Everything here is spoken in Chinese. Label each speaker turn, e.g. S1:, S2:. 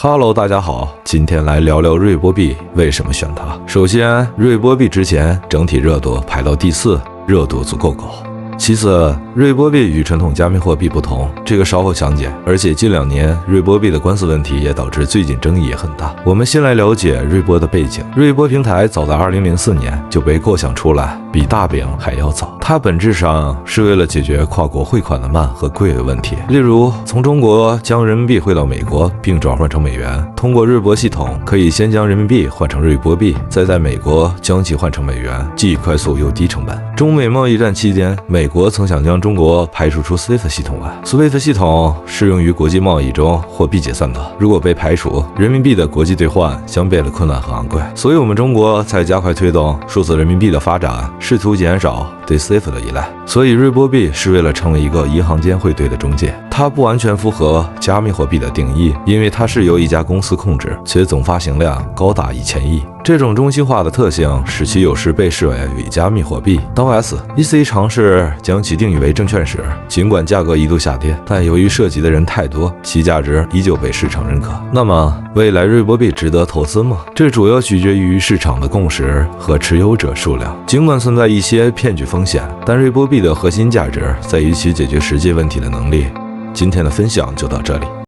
S1: Hello，大家好，今天来聊聊瑞波币为什么选它。首先，瑞波币之前整体热度排到第4，热度足够高。其次，瑞波币与传统加密货币不同，这个稍后详解。而且近2年瑞波币的官司问题也导致最近争议也很大。我们先来了解瑞波的背景。瑞波平台早在2004年就被构想出来，比大饼还要早。它本质上是为了解决跨国汇款的慢和贵的问题，例如从中国将人民币汇到美国并转换成美元，通过瑞波系统可以先将人民币换成瑞波币，再在美国将其换成美元，既快速又低成本。中美贸易战期间，美国曾想将中国排除出 SWIFT 系统外。SWIFT 系统适用于国际贸易中货币结算的，如果被排除，人民币的国际兑换将变得困难和昂贵。所以我们中国才加快推动数字人民币的发展，试图减少对 SWIFT 的依赖。所以瑞波币是为了成为一个银行间汇兑的中介。它不完全符合加密货币的定义，因为它是由一家公司控制，且总发行量高达1000亿。这种中心化的特性使其有时被视为伪加密货币。当 SEC 尝试将其定义为证券时，尽管价格一度下跌，但由于涉及的人太多，其价值依旧被市场认可。那么，未来瑞波币值得投资吗？这主要取决于市场的共识和持有者数量。尽管存在一些骗局风险，但瑞波币的核心价值在于其解决实际问题的能力。今天的分享就到这里。